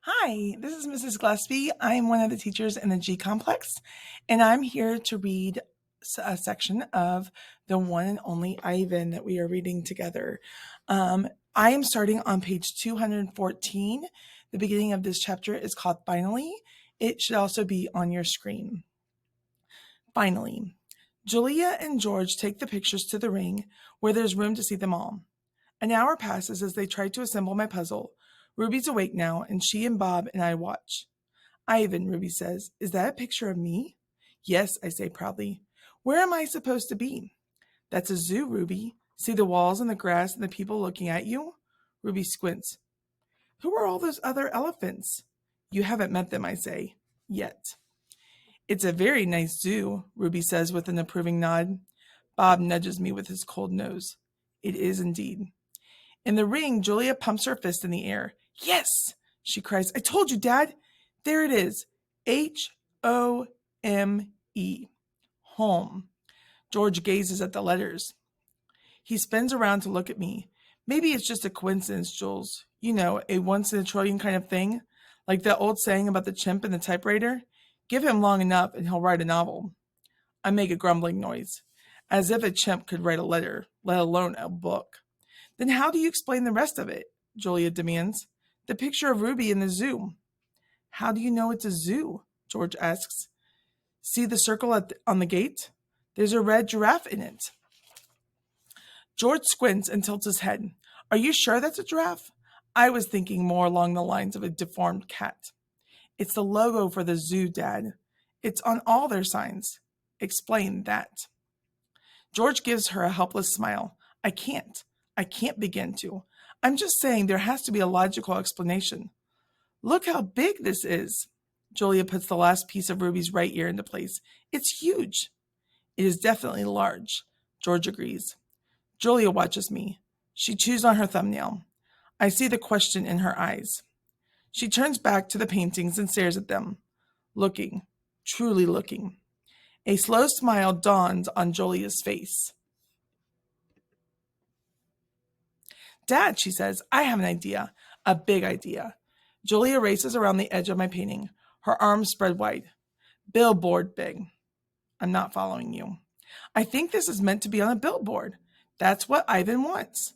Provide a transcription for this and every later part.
Hi, this is Mrs. Gillespie. I'm one of the teachers in the G complex, and I'm here to read a section of the one and only Ivan that we are reading together. I am starting on page 214. The beginning of this chapter is called Finally. It should also be on your screen. Finally, Julia and George take the pictures to the ring where there's room to see them all. An hour passes as they try to assemble my puzzle. Ruby's awake now, and she and Bob and I watch. Ivan, Ruby says, is that a picture of me? Yes, I say proudly. Where am I supposed to be? That's a zoo, Ruby. See the walls and the grass and the people looking at you? Ruby squints. Who are all those other elephants? You haven't met them, I say. Yet. It's a very nice zoo, Ruby says with an approving nod. Bob nudges me with his cold nose. It is indeed. In the ring, Julia pumps her fist in the air. Yes, she cries. I told you, Dad. There it is. Home. Home. George gazes at the letters. He spins around to look at me. Maybe it's just a coincidence, Jules. You know, a once-in-a-trillion kind of thing. Like that old saying about the chimp and the typewriter. Give him long enough and he'll write a novel. I make a grumbling noise. As if a chimp could write a letter, let alone a book. Then how do you explain the rest of it? Julia demands. The picture of Ruby in the zoo. How do you know it's a zoo? George asks. See the circle on the gate? There's a red giraffe in it. George squints and tilts his head. Are you sure that's a giraffe? I was thinking more along the lines of a deformed cat. It's the logo for the zoo, Dad. It's on all their signs. Explain that. George gives her a helpless smile. I can't begin to. I'm just saying there has to be a logical explanation. Look how big this is. Julia puts the last piece of Ruby's right ear into place. It's huge. It is definitely large. George agrees. Julia watches me. She chews on her thumbnail. I see the question in her eyes. She turns back to the paintings and stares at them. Looking. Truly looking. A slow smile dawns on Julia's face. Dad, she says, I have an idea. A big idea. Julia races around the edge of my painting, her arms spread wide. Billboard big. I'm not following you. I think this is meant to be on a billboard. That's what Ivan wants.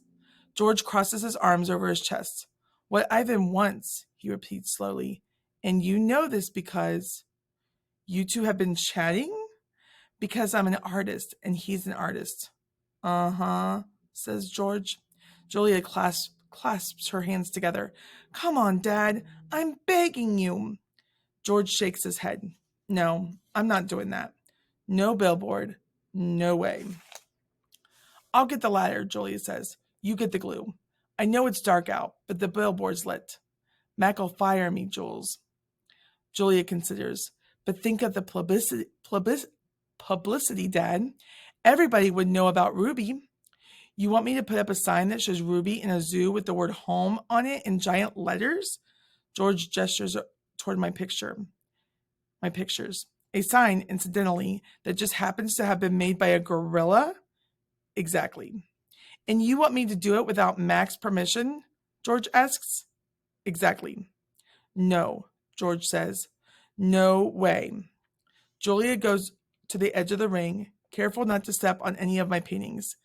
George crosses his arms over his chest. What Ivan wants, he repeats slowly. And you know this because you two have been chatting? Because I'm an artist and he's an artist. Uh-huh, says George. Julia clasps her hands together. Come on, Dad. I'm begging you. George shakes his head. No, I'm not doing that. No billboard. No way. I'll get the ladder, Julia says. You get the glue. I know it's dark out, but the billboard's lit. Mac'll fire me, Jules. Julia considers. But think of the publicity, Dad. Everybody would know about Ruby. You want me to put up a sign that shows Ruby in a zoo with the word home on it in giant letters? George gestures toward my pictures. A sign, incidentally, that just happens to have been made by a gorilla? Exactly. And you want me to do it without Mac's permission? George asks. Exactly. No, George says. No way. Julia goes to the edge of the ring, careful not to step on any of my paintings.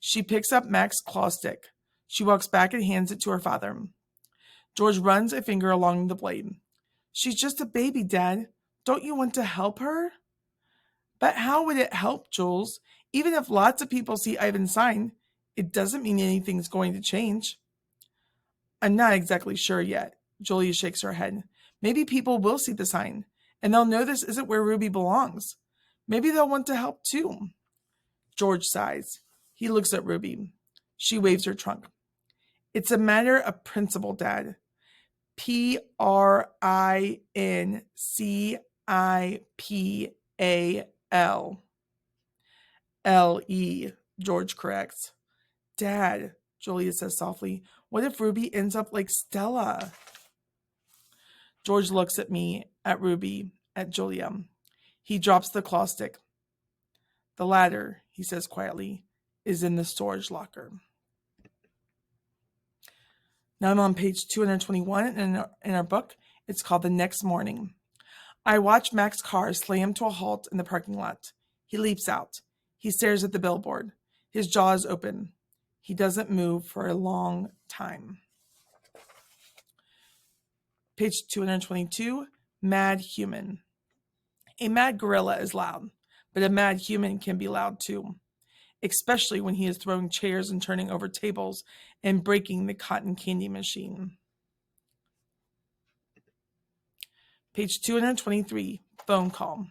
She picks up Mac's claw stick. She walks back and hands it to her father. George runs a finger along the blade. She's just a baby, Dad. Don't you want to help her? But how would it help, Jules? Even if lots of people see Ivan's sign, it doesn't mean anything's going to change. I'm not exactly sure yet. Julia shakes her head. Maybe people will see the sign, and they'll know this isn't where Ruby belongs. Maybe they'll want to help too. George sighs. He looks at Ruby. She waves her trunk. It's a matter of principle, Dad. Principal. L-E, George corrects. Dad, Julia says softly, what if Ruby ends up like Stella? George looks at me, at Ruby, at Julia. He drops the claw stick. The ladder, he says quietly, is in the storage locker. Now I'm on page 221 in our book, It's called The Next Morning. I watch Mac's car slam to a halt in the parking lot. He leaps out. He stares at the billboard. His jaw is open. He doesn't move for a long time. Page 222, Mad Human. A mad gorilla is loud, but a mad human can be loud too, especially when he is throwing chairs and turning over tables and breaking the cotton candy machine. Page 223, phone call.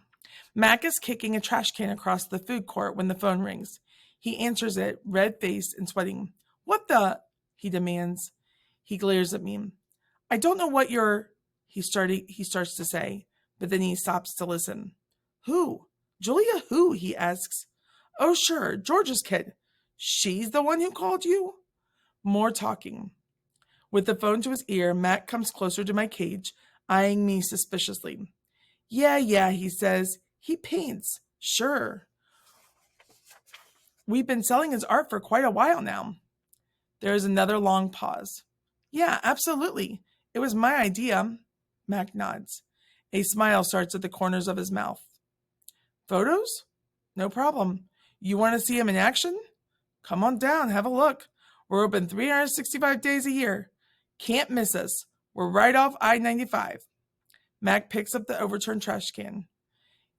Mac is kicking a trash can across the food court when the phone rings. He answers it, red-faced and sweating. "What the?" he demands. He glares at me. "I don't know what you're," he starts to say, but then he stops to listen. "Who? Julia who?" he asks. "Oh, sure, George's kid. She's the one who called you?" More talking. With the phone to his ear, Mac comes closer to my cage, eyeing me suspiciously. Yeah, he says. He paints. Sure. We've been selling his art for quite a while now. There is another long pause. Yeah, absolutely. It was my idea. Mac nods. A smile starts at the corners of his mouth. Photos? No problem. You want to see him in action? Come on down, have a look. We're open 365 days a year. Can't miss us. We're right off I-95. Mac picks up the overturned trash can.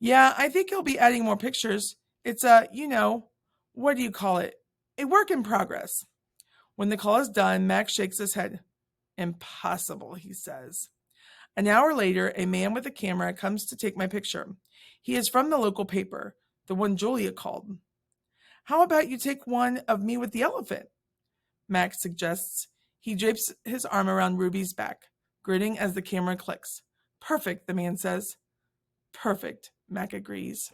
Yeah, I think he'll be adding more pictures. It's what do you call it? A work in progress. When the call is done, Mac shakes his head. Impossible, he says. An hour later, a man with a camera comes to take my picture. He is from the local paper, the one Julia called. How about you take one of me with the elephant? Mac suggests. He drapes his arm around Ruby's back, grinning as the camera clicks. Perfect, the man says. Perfect, Mac agrees.